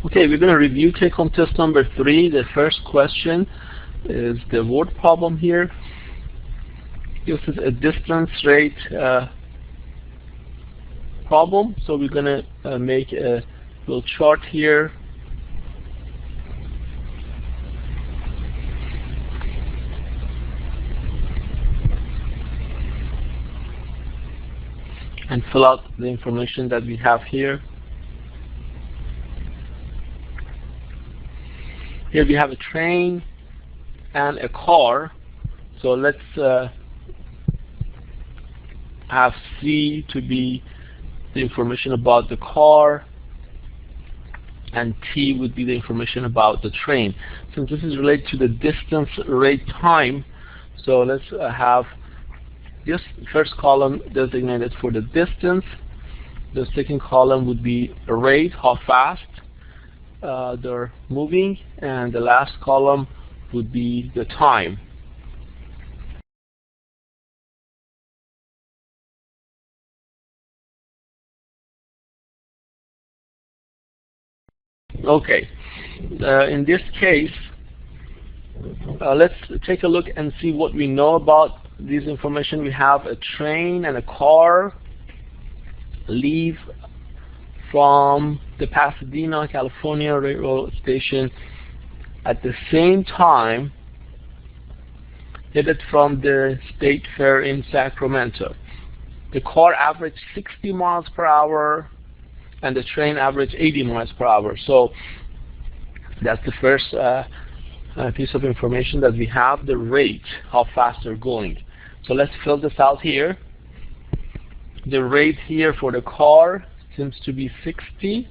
Okay, we're going to review take-home test number 3. The first question is the word problem here. This is a distance rate problem. So we're going to make a little chart here. And fill out the information that we have here. Here we have a train and a car. So let's have C to be the information about the car, and T would be the information about the train. Since this is related to the distance, rate, time, so let's have this first column designated for the distance. The second column would be rate, how fast they're moving, and the last column would be the time. Okay, in this case, let's take a look and see what we know about this information. We have a train and a car leave from the Pasadena, California railroad station at the same time headed from the State Fair in Sacramento. The car averaged 60 miles per hour and the train averaged 80 miles per hour. So that's the first piece of information that we have, the rate, how fast they're going. So let's fill this out here. The rate here for the car seems to be 60,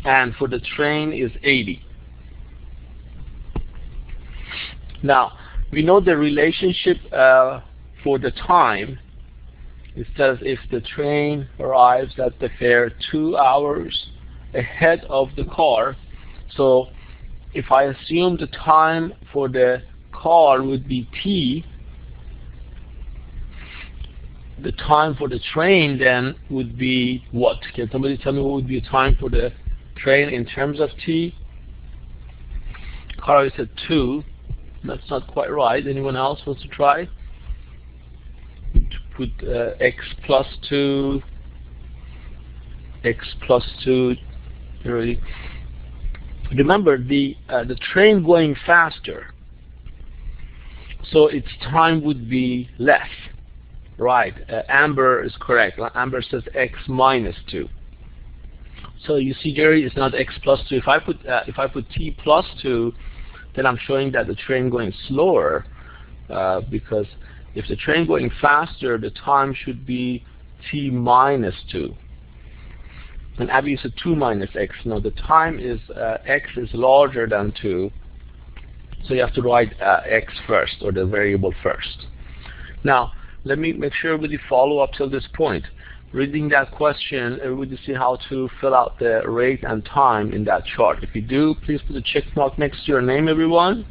and for the train is 80. Now, we know the relationship for the time. It says if the train arrives at the fair 2 hours ahead of the car. So if I assume the time for the car would be T, the time for the train then would be what? Can somebody tell me what would be the time for the train in terms of T? Carl said 2. That's not quite right. Anyone else wants to try? Put x plus 2, x plus 2. Really. Remember the train going faster, so its time would be less. Right, Amber is correct. Amber says x minus 2. So you see, Jerry, it's not x plus 2. If I put t plus 2, then I'm showing that the train going slower, because if the train going faster, the time should be t minus 2. And Abby said 2 minus x. No, the time is x is larger than 2, so you have to write x first, or the variable first. Now, let me make sure everybody follow up till this point. Reading that question, everybody see how to fill out the rate and time in that chart. If you do, please put a check mark next to your name, everyone.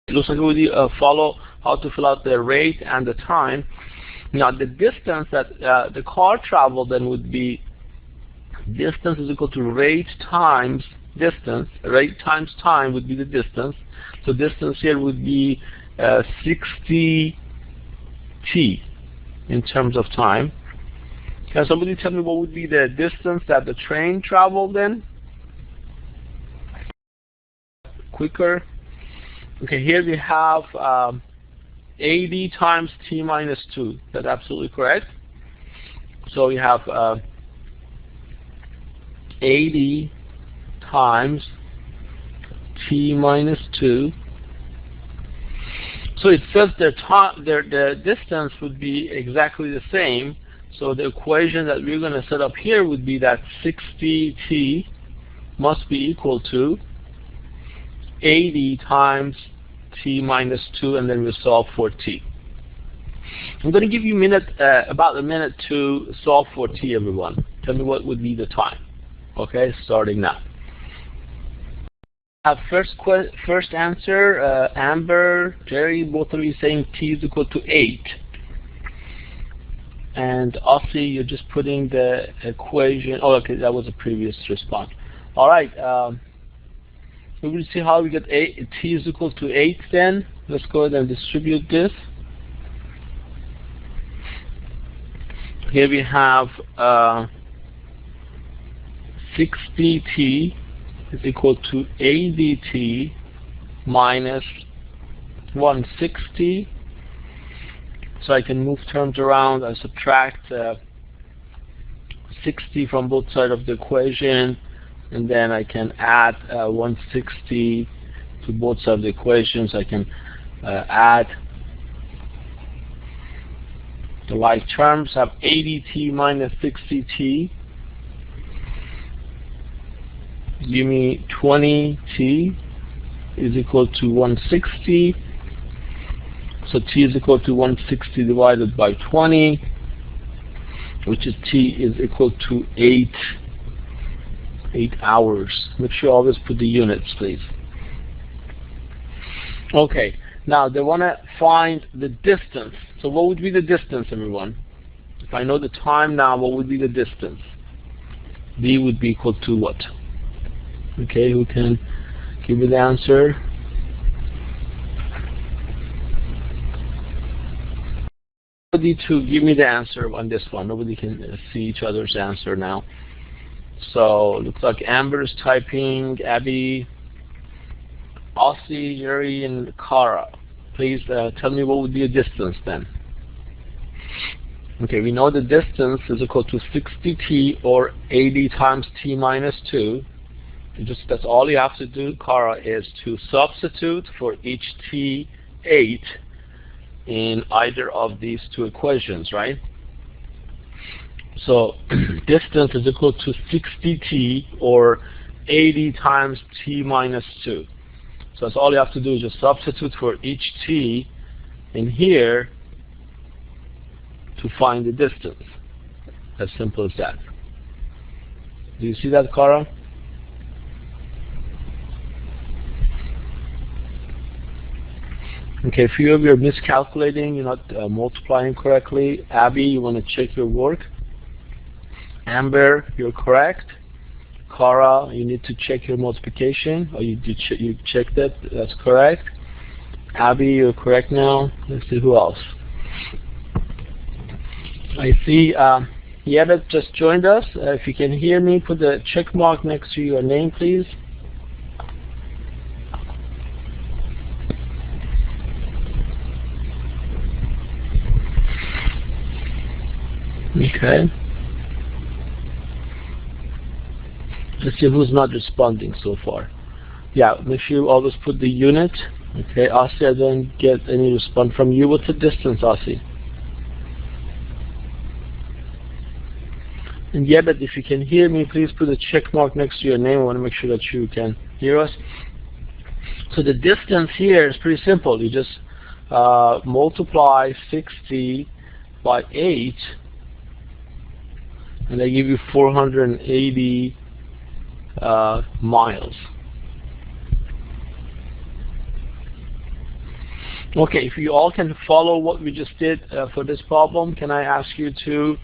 It looks like everybody follow how to fill out the rate and the time. Now, the distance that the car traveled then would be distance is equal to rate times distance. Rate times time would be the distance. So distance here would be 60 t in terms of time. Can somebody tell me what would be the distance that the train traveled then? Quicker. Okay, here we have 80 times t minus 2. That's absolutely correct. So we have 80 times t minus 2. So it says the distance would be exactly the same. So the equation that we're going to set up here would be that 60t must be equal to 80 times t minus 2, and then we solve for t. I'm going to give you about a minute to solve for t, everyone. Tell me what would be the time. Okay, starting now. First answer, Amber, Jerry, both of you saying t is equal to 8. 8 times t minus 2 would be 60 t. 80 times t minus 2, and then we solve for t. I'm going to give you a minute about a minute to solve for t, everyone. Tell me what would be the time. Okay, starting now. First answer, Amber, Jerry, both of you saying t is equal to 8. And Aussie, you're just putting the equation. Oh, okay, that was a previous response. All right. We will see how we get t is equal to 8 then. Let's go ahead and distribute this. Here we have 60t is equal to 80t minus 160. So I can move terms around and subtract 60 from both sides of the equation, and then I can add 160 to both sides of the equation. So I can add the like terms. Have 80t minus 60t. Give me 20t is equal to 160. So t is equal to 160 divided by 20, which is t is equal to 8 hours. Make sure you always put the units, please. Okay, now they want to find the distance. So what would be the distance, everyone? If I know the time now, what would be the distance? D would be equal to what? Okay, who can give me the answer? Nobody to give me the answer on this one. Nobody can see each other's answer now. So looks like Amber is typing, Abby, Aussie, Yuri, and Kara. Please tell me what would be a distance then. Okay, we know the distance is equal to 60t or 80 times t minus 2. That's all you have to do, Kara, is to substitute for each t8 in either of these two equations, right? So distance is equal to 60t or 80 times t minus 2. So that's all you have to do, is just substitute for each t in here to find the distance. As simple as that. Do you see that, Kara? Okay, a few of you are miscalculating, you're not multiplying correctly. Abby, you want to check your work. Amber, you're correct. Kara, you need to check your multiplication. Or you checked it, that's correct. Abby, you're correct now. Let's see who else. I see Yevit just joined us. If you can hear me, put the check mark next to your name, please. Okay. Let's see who's not responding so far. Yeah, make sure you always put the unit. Okay, Asi, I don't get any response from you. What's the distance, Asi? And yeah, but if you can hear me, please put a check mark next to your name. I want to make sure that you can hear us. So the distance here is pretty simple. You just multiply 60 by 8, and they give you 480 miles. Okay, if you all can follow what we just did for this problem, can I ask you to